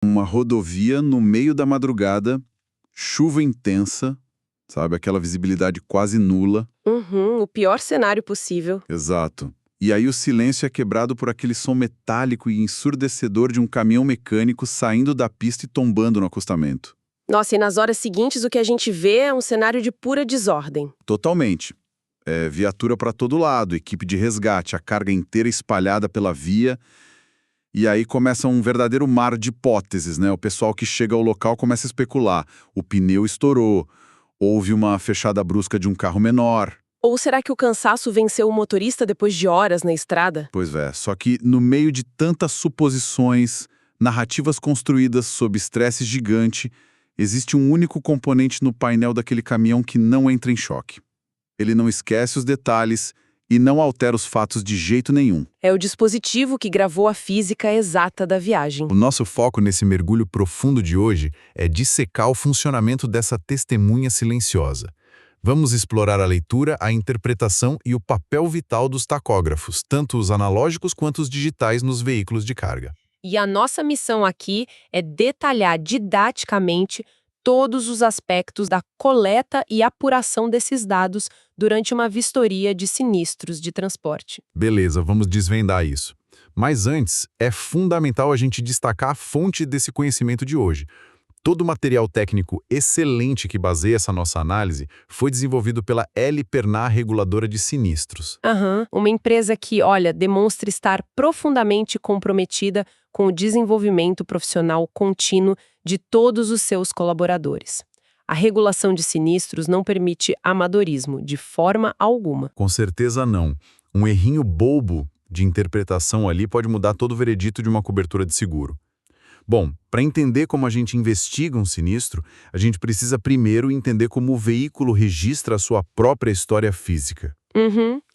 Uma rodovia no meio da madrugada, chuva intensa, sabe? Aquela visibilidade quase nula. Uhum, o pior cenário possível. Exato. E aí o silêncio é quebrado por aquele som metálico e ensurdecedor de um caminhão mecânico saindo da pista e tombando no acostamento. Nossa, e nas horas seguintes o que a gente vê é um cenário de pura desordem. Totalmente. Viatura para todo lado, equipe de resgate, a carga inteira espalhada pela via. E aí começa um verdadeiro mar de hipóteses, né? O pessoal que chega ao local começa a especular. O pneu estourou, houve uma fechada brusca de um carro menor. Ou será que o cansaço venceu o motorista depois de horas na estrada? Pois é, só que no meio de tantas suposições, narrativas construídas sob estresse gigante, existe um único componente no painel daquele caminhão que não entra em choque. Ele não esquece os detalhes e não altera os fatos de jeito nenhum. É o dispositivo que gravou a física exata da viagem. O nosso foco nesse mergulho profundo de hoje é dissecar o funcionamento dessa testemunha silenciosa. Vamos explorar a leitura, a interpretação e o papel vital dos tacógrafos, tanto os analógicos quanto os digitais nos veículos de carga. E a nossa missão aqui é detalhar didaticamente todos os aspectos da coleta e apuração desses dados durante uma vistoria de sinistros de transporte. Beleza, vamos desvendar isso. Mas antes, é fundamental a gente destacar a fonte desse conhecimento de hoje. Todo o material técnico excelente que baseia essa nossa análise foi desenvolvido pela L. Pernar Reguladora de Sinistros. Uma empresa que, olha, demonstra estar profundamente comprometida com o desenvolvimento profissional contínuo de todos os seus colaboradores. A regulação de sinistros não permite amadorismo, de forma alguma. Com certeza não. Um errinho bobo de interpretação ali pode mudar todo o veredito de uma cobertura de seguro. Bom, para entender como a gente investiga um sinistro, a gente precisa primeiro entender como o veículo registra a sua própria história física.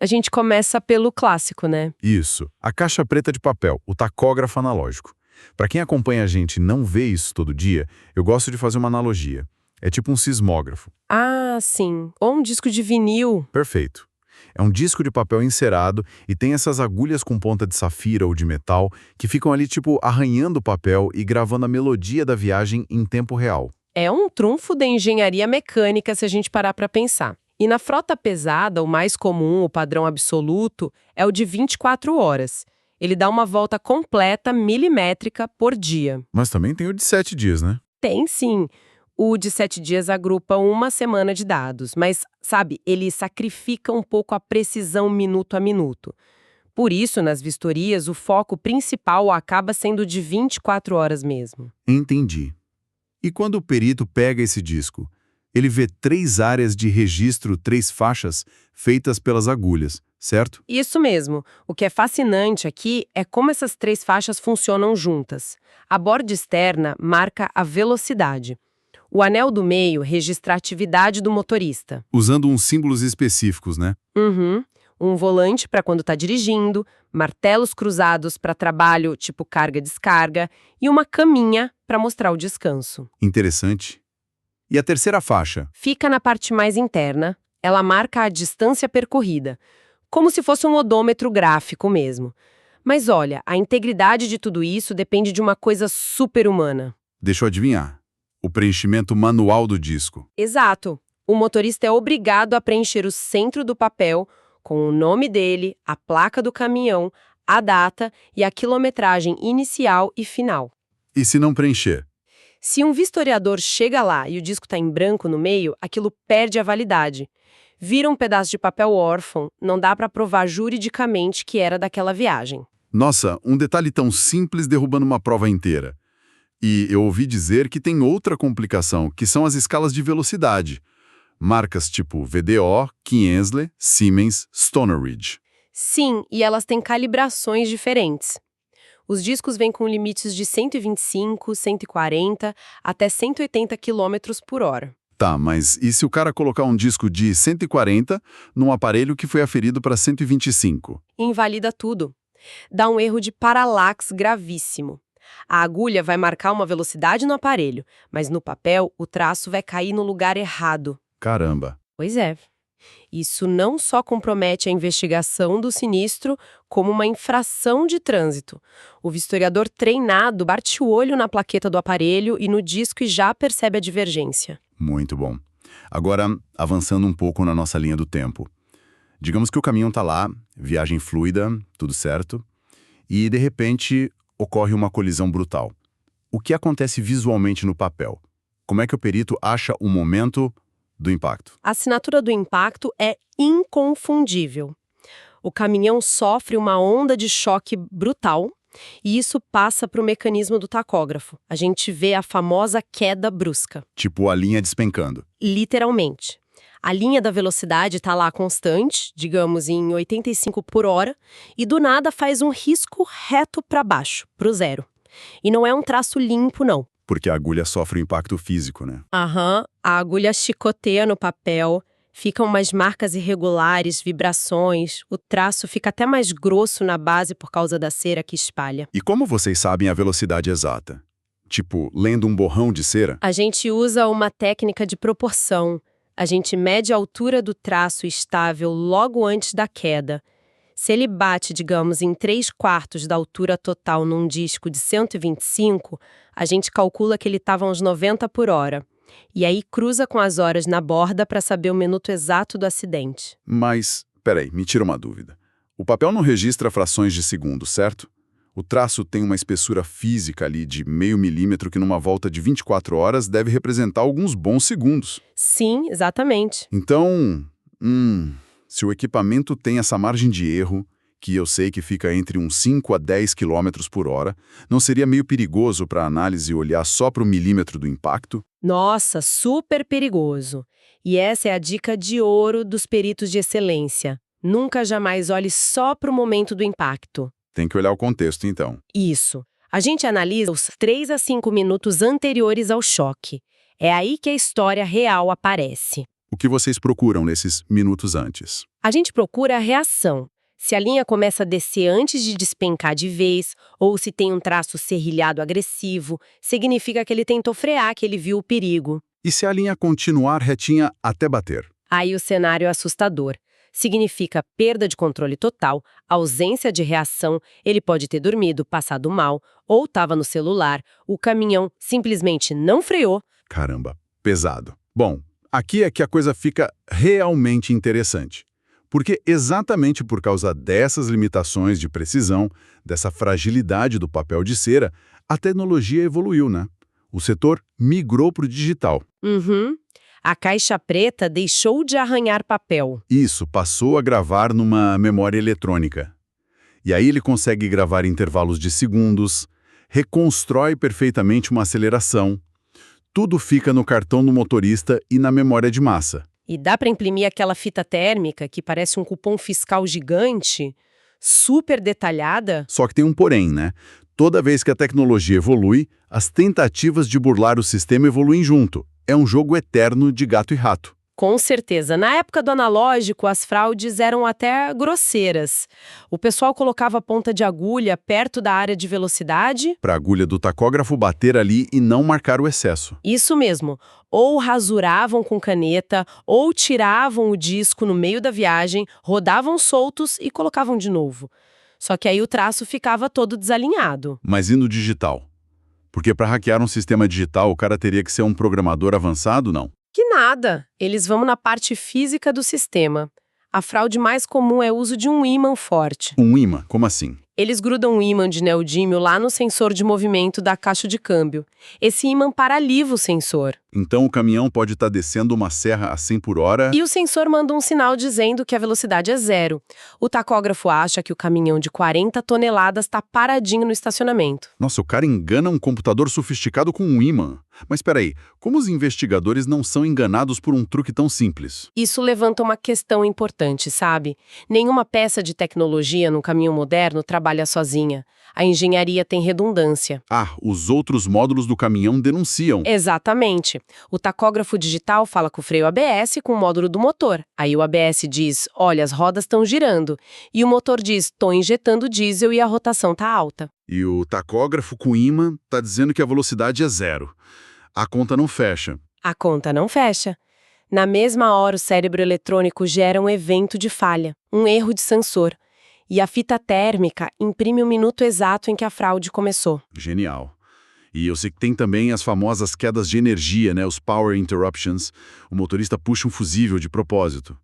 A gente começa pelo clássico, né? Isso, a caixa preta de papel, o tacógrafo analógico. Para quem acompanha a gente e não vê isso todo dia, eu gosto de fazer uma analogia. É tipo um sismógrafo. Ah, sim. Ou um disco de vinil. Perfeito. É um disco de papel encerado e tem essas agulhas com ponta de safira ou de metal que ficam ali tipo arranhando o papel e gravando a melodia da viagem em tempo real. É um trunfo da engenharia mecânica se a gente parar para pensar. E na frota pesada, o mais comum, o padrão absoluto, é o de 24 horas. Ele dá uma volta completa, milimétrica, por dia. Mas também tem o de 7 dias, né? Tem sim. O de 7 dias agrupa uma semana de dados, mas, sabe, ele sacrifica um pouco a precisão minuto a minuto. Por isso, nas vistorias, o foco principal acaba sendo de 24 horas mesmo. Entendi. E quando o perito pega esse disco, ele vê 3 áreas de registro, 3 faixas feitas pelas agulhas, certo? Isso mesmo. O que é fascinante aqui é como essas 3 faixas funcionam juntas. A borda externa marca a velocidade. O anel do meio registra a atividade do motorista. Usando uns símbolos específicos, né? Um volante para quando está dirigindo, martelos cruzados para trabalho tipo carga-descarga e uma caminha para mostrar o descanso. Interessante. E a terceira faixa? Fica na parte mais interna, ela marca a distância percorrida, como se fosse um odômetro gráfico mesmo. Mas olha, a integridade de tudo isso depende de uma coisa super-humana. Deixa eu adivinhar. O preenchimento manual do disco. Exato. O motorista é obrigado a preencher o centro do papel com o nome dele, a placa do caminhão, a data e a quilometragem inicial e final. E se não preencher? Se um vistoriador chega lá e o disco está em branco no meio, aquilo perde a validade. Vira um pedaço de papel órfão, não dá para provar juridicamente que era daquela viagem. Nossa, um detalhe tão simples derrubando uma prova inteira. E eu ouvi dizer que tem outra complicação, que são as escalas de velocidade. Marcas tipo VDO, Kienzle, Siemens, Stoner Ridge. Sim, e elas têm calibrações diferentes. Os discos vêm com limites de 125, 140 até 180 km por hora. Tá, mas e se o cara colocar um disco de 140 num aparelho que foi aferido para 125? Invalida tudo. Dá um erro de paralaxe gravíssimo. A agulha vai marcar uma velocidade no aparelho, mas no papel o traço vai cair no lugar errado. Caramba. Pois é. Isso não só compromete a investigação do sinistro, como uma infração de trânsito. O vistoriador treinado bate o olho na plaqueta do aparelho e no disco e já percebe a divergência. Muito bom. Agora, avançando um pouco na nossa linha do tempo. Digamos que o caminhão está lá, viagem fluida, tudo certo, e de repente ocorre uma colisão brutal. O que acontece visualmente no papel? Como é que o perito acha o momento do impacto? A assinatura do impacto é inconfundível. O caminhão sofre uma onda de choque brutal e isso passa para o mecanismo do tacógrafo. A gente vê a famosa queda brusca. Tipo a linha despencando. Literalmente. A linha da velocidade está lá constante, digamos em 85 por hora, e do nada faz um risco reto para baixo, para o zero. E não é um traço limpo, não. Porque a agulha sofre um impacto físico, né? A agulha chicoteia no papel, ficam umas marcas irregulares, vibrações, o traço fica até mais grosso na base por causa da cera que espalha. E como vocês sabem a velocidade exata? Tipo, lendo um borrão de cera? A gente usa uma técnica de proporção. A gente mede a altura do traço estável logo antes da queda. Se ele bate, digamos, em 3/4 da altura total num disco de 125, a gente calcula que ele estava a uns 90 por hora. E aí cruza com as horas na borda para saber o minuto exato do acidente. Mas, peraí, me tira uma dúvida. O papel não registra frações de segundo, certo? O traço tem uma espessura física ali de meio milímetro que numa volta de 24 horas deve representar alguns bons segundos. Sim, exatamente. Então, se o equipamento tem essa margem de erro, que eu sei que fica entre uns 5 a 10 km por hora, não seria meio perigoso para a análise olhar só para o milímetro do impacto? Nossa, super perigoso. E essa é a dica de ouro dos peritos de excelência. Nunca jamais olhe só para o momento do impacto. Tem que olhar o contexto, então. Isso. A gente analisa os 3 a 5 minutos anteriores ao choque. É aí que a história real aparece. O que vocês procuram nesses minutos antes? A gente procura a reação. Se a linha começa a descer antes de despencar de vez, ou se tem um traço serrilhado agressivo, significa que ele tentou frear, que ele viu o perigo. E se a linha continuar retinha até bater? Aí o cenário é assustador. Significa perda de controle total, ausência de reação, ele pode ter dormido, passado mal, ou estava no celular, o caminhão simplesmente não freou. Caramba, pesado. Bom, aqui é que a coisa fica realmente interessante. Porque exatamente por causa dessas limitações de precisão, dessa fragilidade do papel de cera, a tecnologia evoluiu, né? O setor migrou para o digital. A caixa preta deixou de arranhar papel. Isso, passou a gravar numa memória eletrônica. E aí ele consegue gravar intervalos de segundos, reconstrói perfeitamente uma aceleração. Tudo fica no cartão do motorista e na memória de massa. E dá para imprimir aquela fita térmica que parece um cupom fiscal gigante, super detalhada. Só que tem um porém, né? Toda vez que a tecnologia evolui, as tentativas de burlar o sistema evoluem junto. É um jogo eterno de gato e rato. Com certeza. Na época do analógico, as fraudes eram até grosseiras. O pessoal colocava a ponta de agulha perto da área de velocidade. Para a agulha do tacógrafo bater ali e não marcar o excesso. Isso mesmo. Ou rasuravam com caneta, ou tiravam o disco no meio da viagem, rodavam soltos e colocavam de novo. Só que aí o traço ficava todo desalinhado. Mas e no digital? Porque para hackear um sistema digital, o cara teria que ser um programador avançado, não? Que nada! Eles vão na parte física do sistema. A fraude mais comum é o uso de um ímã forte. Um ímã? Como assim? Eles grudam um ímã de neodímio lá no sensor de movimento da caixa de câmbio. Esse ímã paralisa o sensor. Então o caminhão pode estar descendo uma serra a 100 por hora... E o sensor manda um sinal dizendo que a velocidade é 0. O tacógrafo acha que o caminhão de 40 toneladas está paradinho no estacionamento. Nossa, o cara engana um computador sofisticado com um ímã. Mas peraí, como os investigadores não são enganados por um truque tão simples? Isso levanta uma questão importante, sabe? Nenhuma peça de tecnologia no caminhão moderno trabalha sozinha. A engenharia tem redundância. Ah, os outros módulos do caminhão denunciam. Exatamente. O tacógrafo digital fala com o freio ABS com o módulo do motor. Aí o ABS diz, olha, as rodas estão girando. E o motor diz, estou injetando diesel e a rotação está alta. E o tacógrafo com ímã está dizendo que a velocidade é 0. A conta não fecha. A conta não fecha. Na mesma hora, o cérebro eletrônico gera um evento de falha, um erro de sensor. E a fita térmica imprime o minuto exato em que a fraude começou. Genial. E eu sei que tem também as famosas quedas de energia, né? Os power interruptions. O motorista puxa um fusível de propósito.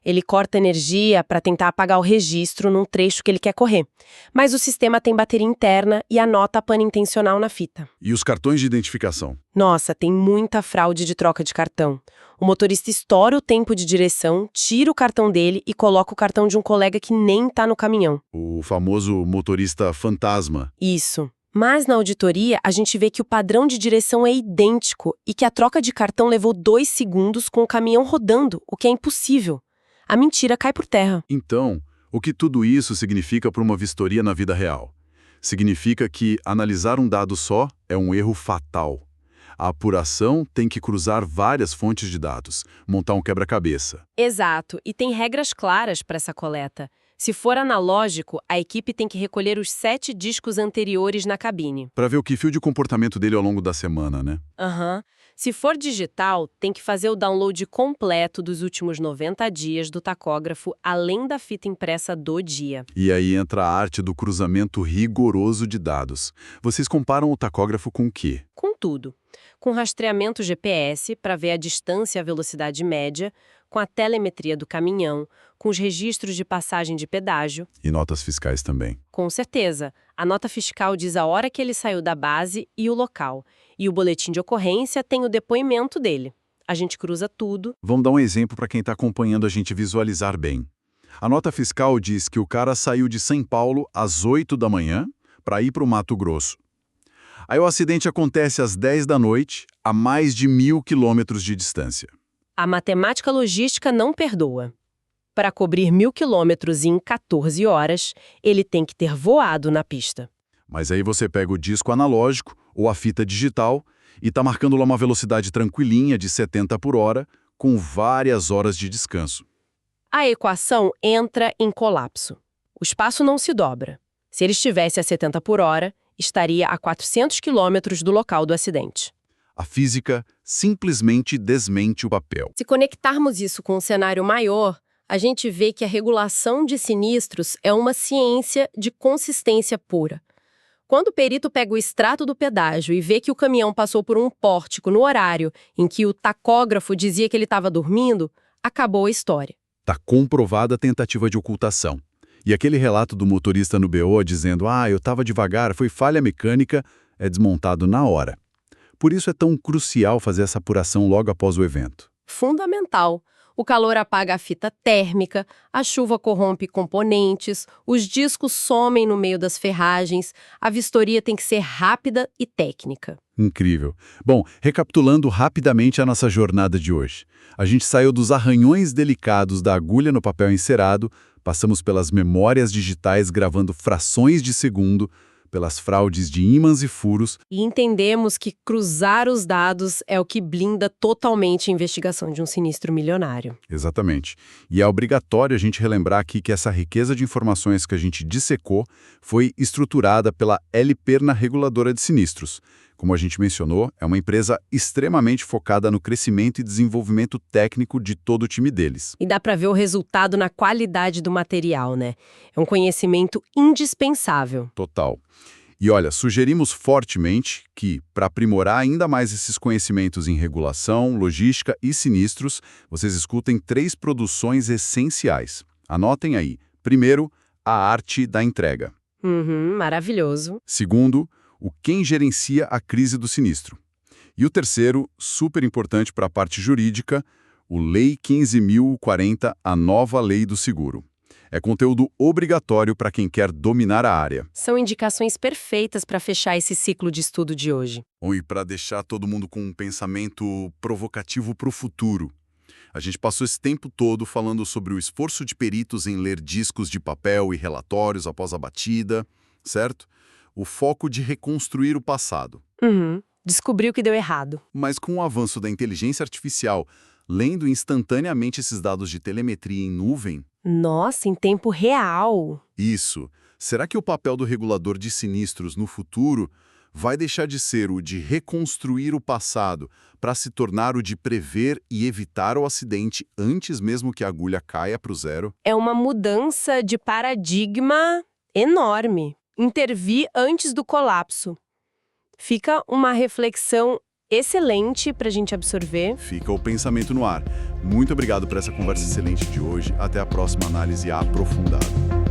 Ele corta energia para tentar apagar o registro num trecho que ele quer correr. Mas o sistema tem bateria interna e anota a pane intencional na fita. E os cartões de identificação? Nossa, tem muita fraude de troca de cartão. O motorista estoura o tempo de direção, tira o cartão dele e coloca o cartão de um colega que nem tá no caminhão. O famoso motorista fantasma. Isso. Mas na auditoria, a gente vê que o padrão de direção é idêntico e que a troca de cartão levou 2 segundos com o caminhão rodando, o que é impossível. A mentira cai por terra. Então, o que tudo isso significa para uma vistoria na vida real? Significa que analisar um dado só é um erro fatal. A apuração tem que cruzar várias fontes de dados, montar um quebra-cabeça. Exato, e tem regras claras para essa coleta. Se for analógico, a equipe tem que recolher os 7 discos anteriores na cabine. Para ver o que fio de comportamento dele ao longo da semana, né? Se for digital, tem que fazer o download completo dos últimos 90 dias do tacógrafo, além da fita impressa do dia. E aí entra a arte do cruzamento rigoroso de dados. Vocês comparam o tacógrafo com o quê? Com tudo. Com rastreamento GPS para ver a distância e a velocidade média, com a telemetria do caminhão, com os registros de passagem de pedágio. E notas fiscais também. Com certeza. A nota fiscal diz a hora que ele saiu da base e o local. E o boletim de ocorrência tem o depoimento dele. A gente cruza tudo. Vamos dar um exemplo para quem está acompanhando a gente visualizar bem. A nota fiscal diz que o cara saiu de São Paulo às 8 da manhã para ir para o Mato Grosso. Aí o acidente acontece às 10 da noite, a mais de 1.000 quilômetros de distância. A matemática logística não perdoa. Para cobrir 1.000 quilômetros em 14 horas, ele tem que ter voado na pista. Mas aí você pega o disco analógico ou a fita digital e está marcando lá uma velocidade tranquilinha de 70 por hora, com várias horas de descanso. A equação entra em colapso. O espaço não se dobra. Se ele estivesse a 70 por hora, estaria a 400 quilômetros do local do acidente. A física simplesmente desmente o papel. Se conectarmos isso com um cenário maior, a gente vê que a regulação de sinistros é uma ciência de consistência pura. Quando o perito pega o extrato do pedágio e vê que o caminhão passou por um pórtico no horário em que o tacógrafo dizia que ele estava dormindo, acabou a história. Está comprovada a tentativa de ocultação. E aquele relato do motorista no BO dizendo eu estava devagar, foi falha mecânica, é desmontado na hora. Por isso é tão crucial fazer essa apuração logo após o evento. Fundamental. O calor apaga a fita térmica, a chuva corrompe componentes, os discos somem no meio das ferragens, a vistoria tem que ser rápida e técnica. Incrível. Bom, recapitulando rapidamente a nossa jornada de hoje. A gente saiu dos arranhões delicados da agulha no papel encerado, passamos pelas memórias digitais gravando frações de segundo, pelas fraudes de ímãs e furos. E entendemos que cruzar os dados é o que blinda totalmente a investigação de um sinistro milionário. Exatamente. E é obrigatório a gente relembrar aqui que essa riqueza de informações que a gente dissecou foi estruturada pela Perna Reguladora de Sinistros. Como a gente mencionou, é uma empresa extremamente focada no crescimento e desenvolvimento técnico de todo o time deles. E dá para ver o resultado na qualidade do material, né? É um conhecimento indispensável. Total. E olha, sugerimos fortemente que, para aprimorar ainda mais esses conhecimentos em regulação, logística e sinistros, vocês escutem 3 produções essenciais. Anotem aí. Primeiro, a arte da entrega. Maravilhoso. Segundo, o quem gerencia a crise do sinistro. E o terceiro, super importante para a parte jurídica, o Lei 15.040, a nova lei do seguro. É conteúdo obrigatório para quem quer dominar a área. São indicações perfeitas para fechar esse ciclo de estudo de hoje. E para deixar todo mundo com um pensamento provocativo para o futuro. A gente passou esse tempo todo falando sobre o esforço de peritos em ler discos de papel e relatórios após a batida, certo? O foco de reconstruir o passado. Descobriu que deu errado. Mas com o avanço da inteligência artificial, lendo instantaneamente esses dados de telemetria em nuvem... Nossa, em tempo real! Isso. Será que o papel do regulador de sinistros no futuro vai deixar de ser o de reconstruir o passado para se tornar o de prever e evitar o acidente antes mesmo que a agulha caia para o zero? É uma mudança de paradigma enorme. Intervir antes do colapso. Fica uma reflexão excelente para a gente absorver. Fica o pensamento no ar. Muito obrigado por essa conversa excelente de hoje. Até a próxima análise aprofundada.